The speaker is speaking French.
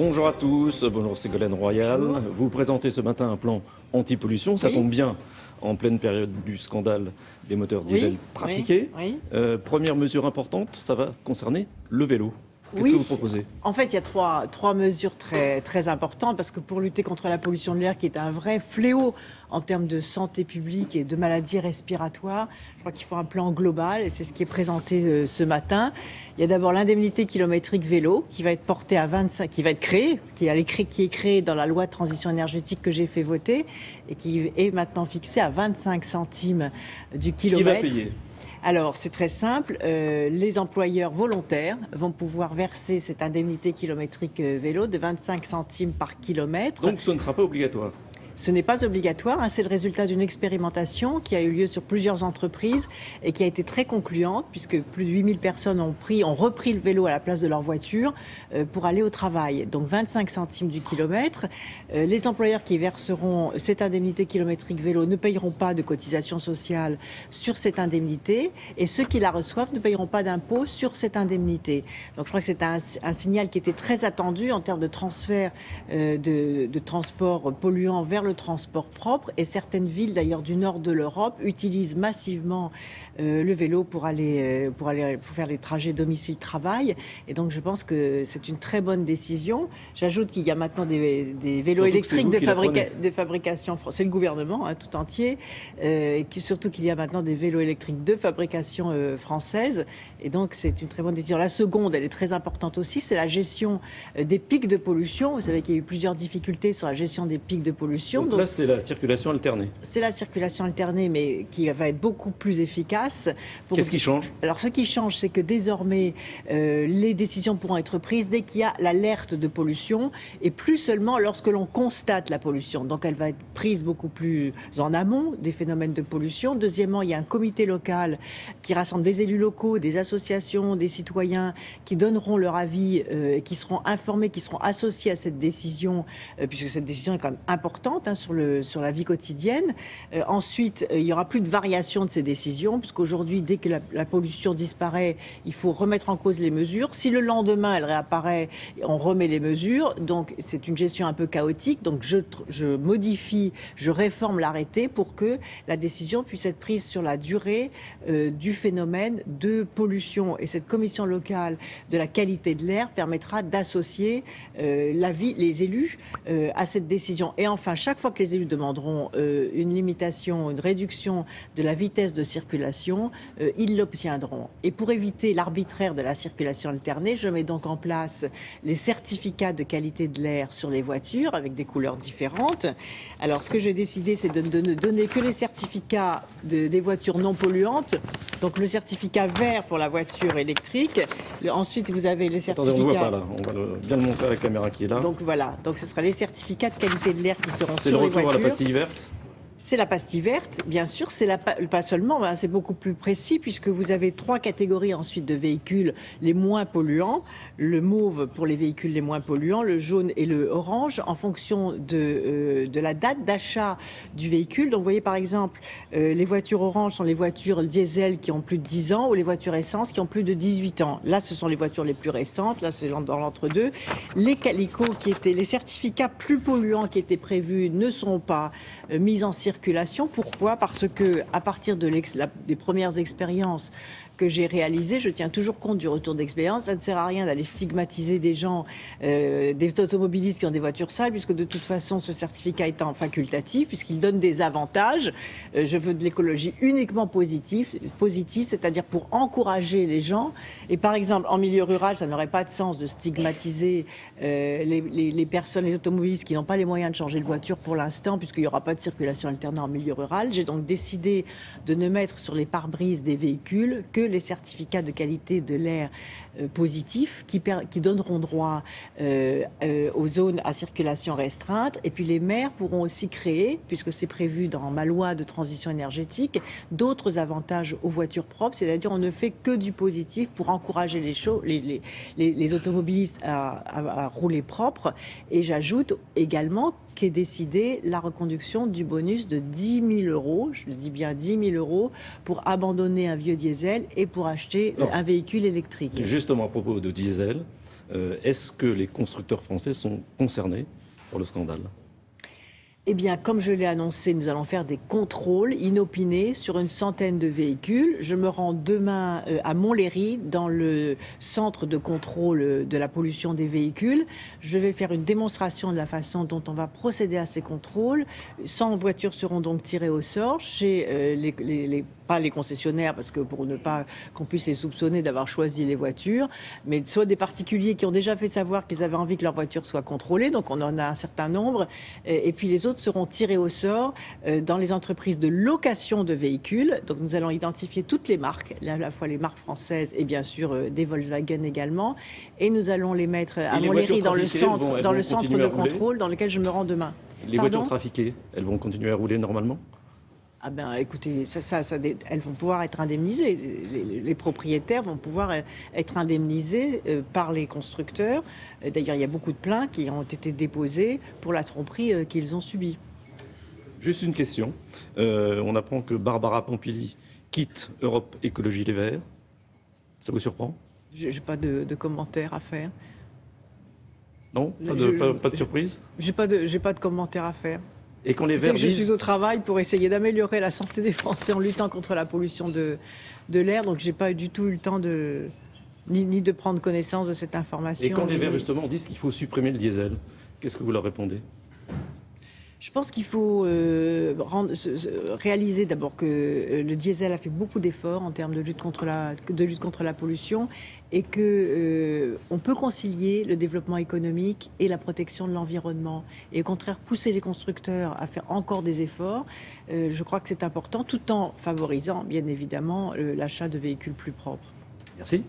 Bonjour à tous, bonjour Ségolène Royal. Bonjour. Vous présentez ce matin un plan anti-pollution, ça tombe bien en pleine période du scandale des moteurs diesel trafiqués. Première mesure importante, ça va concerner le vélo. Qu'est-ce que vous proposez? En fait, il y a trois mesures très importantes, parce que pour lutter contre la pollution de l'air, qui est un vrai fléau en termes de santé publique et de maladies respiratoires, je crois qu'il faut un plan global, et c'est ce qui est présenté ce matin. Il y a d'abord l'indemnité kilométrique vélo, qui va être portée à 25, qui va être créée, qui est créée dans la loi de transition énergétique que j'ai fait voter, et qui est maintenant fixée à 25 centimes du kilomètre. Qui va payer? Alors, c'est très simple. Les employeurs volontaires vont pouvoir verser cette indemnité kilométrique vélo de 25 centimes par kilomètre. Donc, ce ne sera pas obligatoire? Ce n'est pas obligatoire, c'est le résultat d'une expérimentation qui a eu lieu sur plusieurs entreprises et qui a été très concluante, puisque plus de 8000 personnes ont repris le vélo à la place de leur voiture pour aller au travail. Donc 25 centimes du kilomètre. Les employeurs qui verseront cette indemnité kilométrique vélo ne payeront pas de cotisation sociale sur cette indemnité, et ceux qui la reçoivent ne payeront pas d'impôt sur cette indemnité. Donc je crois que c'est un signal qui était très attendu en termes de transfert de transport polluant vers le transport propre, et certaines villes d'ailleurs du nord de l'Europe utilisent massivement le vélo pour faire les trajets domicile-travail, et donc je pense que c'est une très bonne décision. J'ajoute qu'il y a maintenant des vélos électriques de fabrication, c'est le gouvernement tout entier, surtout qu'il y a maintenant des vélos électriques de fabrication française, et donc c'est une très bonne décision. La seconde, elle est très importante aussi, c'est la gestion des pics de pollution. Vous savez qu'il y a eu plusieurs difficultés sur la gestion des pics de pollution. Donc là, c'est la circulation alternée. C'est la circulation alternée, mais qui va être beaucoup plus efficace. Qu'est-ce qui change? Alors, ce qui change, c'est que désormais, les décisions pourront être prises dès qu'il y a l'alerte de pollution, et plus seulement lorsque l'on constate la pollution. Donc, elle va être prise beaucoup plus en amont des phénomènes de pollution. Deuxièmement, il y a un comité local qui rassemble des élus locaux, des associations, des citoyens qui donneront leur avis, qui seront informés, qui seront associés à cette décision, puisque cette décision est quand même importante sur la vie quotidienne. Ensuite, il n'y aura plus de variation de ces décisions, puisqu'aujourd'hui, dès que la pollution disparaît, il faut remettre en cause les mesures. Si le lendemain, elle réapparaît, on remet les mesures. Donc, c'est une gestion un peu chaotique. Donc, je modifie, je réforme l'arrêté pour que la décision puisse être prise sur la durée du phénomène de pollution. Et cette commission locale de la qualité de l'air permettra d'associer les élus à cette décision. Et enfin, chaque fois que les élus demanderont une limitation, une réduction de la vitesse de circulation, ils l'obtiendront. Et pour éviter l'arbitraire de la circulation alternée, je mets donc en place les certificats de qualité de l'air sur les voitures avec des couleurs différentes. Alors, ce que j'ai décidé, c'est de ne donner que les certificats des voitures non polluantes. Donc, le certificat vert pour la voiture électrique. Ensuite, vous avez les certificats... Attendez, on ne voit pas là. On va bien le montrer à la caméra qui est là. Donc, voilà. Donc, ce sera les certificats de qualité de l'air qui seront C'est sur le les voitures. retour à la pastille verte? C'est la pastille verte, bien sûr. C'est pas seulement, c'est beaucoup plus précis, puisque vous avez 3 catégories ensuite de véhicules les moins polluants. Le mauve pour les véhicules les moins polluants, le jaune et le orange, en fonction de la date d'achat du véhicule. Donc vous voyez par exemple, les voitures oranges sont les voitures diesel qui ont plus de 10 ans, ou les voitures essence qui ont plus de 18 ans. Là, ce sont les voitures les plus récentes. Là, c'est dans l'entre-deux. Les calicots les certificats plus polluants qui étaient prévus ne sont pas mis en circulation. Pourquoi? Parce que à partir des premières expériences que j'ai réalisées, je tiens toujours compte du retour d'expérience. Ça ne sert à rien d'aller stigmatiser des gens, des automobilistes qui ont des voitures sales, puisque de toute façon, ce certificat étant facultatif, puisqu'il donne des avantages. Je veux de l'écologie uniquement positive, c'est-à-dire pour encourager les gens. Et par exemple, en milieu rural, ça n'aurait pas de sens de stigmatiser les personnes, les automobilistes qui n'ont pas les moyens de changer de voiture pour l'instant, puisqu'il n'y aura pas de circulation alternée en milieu rural. J'ai donc décidé de ne mettre sur les pare-brises des véhicules que les certificats de qualité de l'air positifs qui donneront droit aux zones à circulation restreinte. Et puis les maires pourront aussi créer, puisque c'est prévu dans ma loi de transition énergétique, d'autres avantages aux voitures propres, c'est-à-dire on ne fait que du positif pour encourager les automobilistes à rouler propre. Et j'ajoute également qu'est décidée la reconduction du bonus de 10 000 €, je le dis bien 10 000 €, pour abandonner un vieux diesel et pour acheter un véhicule électrique. Justement, à propos de diesel, Est-ce que les constructeurs français sont concernés par le scandale ? Eh bien, comme je l'ai annoncé, nous allons faire des contrôles inopinés sur une centaine de véhicules. Je me rends demain à Montlhéry, dans le centre de contrôle de la pollution des véhicules. Je vais faire une démonstration de la façon dont on va procéder à ces contrôles. 100 voitures seront donc tirées au sort chez pas les concessionnaires, parce que pour ne pas qu'on puisse les soupçonner d'avoir choisi les voitures, mais soit des particuliers qui ont déjà fait savoir qu'ils avaient envie que leur voiture soit contrôlée, donc on en a un certain nombre, et puis les autres seront tirés au sort dans les entreprises de location de véhicules. Donc nous allons identifier toutes les marques, à la fois les marques françaises et bien sûr des Volkswagen également, et nous allons les mettre à Montlhéry dans le centre de contrôle dans lequel je me rends demain. Les voitures trafiquées, elles vont continuer à rouler normalement ? Ah ben, écoutez, elles vont pouvoir être indemnisées. Les propriétaires vont pouvoir être indemnisés par les constructeurs. D'ailleurs, il y a beaucoup de plaintes qui ont été déposées pour la tromperie qu'ils ont subie. Juste une question. On apprend que Barbara Pompili quitte Europe Écologie Les Verts. Ça vous surprend ? Je n'ai pas de commentaires à faire. Non ? Pas de surprise ? J'ai pas de commentaires à faire. Et quand les Verts je suis au travail pour essayer d'améliorer la santé des Français en luttant contre la pollution de l'air, donc j'ai pas du tout eu le temps ni de prendre connaissance de cette information. Et quand les Verts justement disent qu'il faut supprimer le diesel, qu'est-ce que vous leur répondez ? Je pense qu'il faut réaliser d'abord que le diesel a fait beaucoup d'efforts en termes de lutte contre la pollution, et que on peut concilier le développement économique et la protection de l'environnement. Et au contraire, pousser les constructeurs à faire encore des efforts, je crois que c'est important, tout en favorisant bien évidemment l'achat de véhicules plus propres. Merci.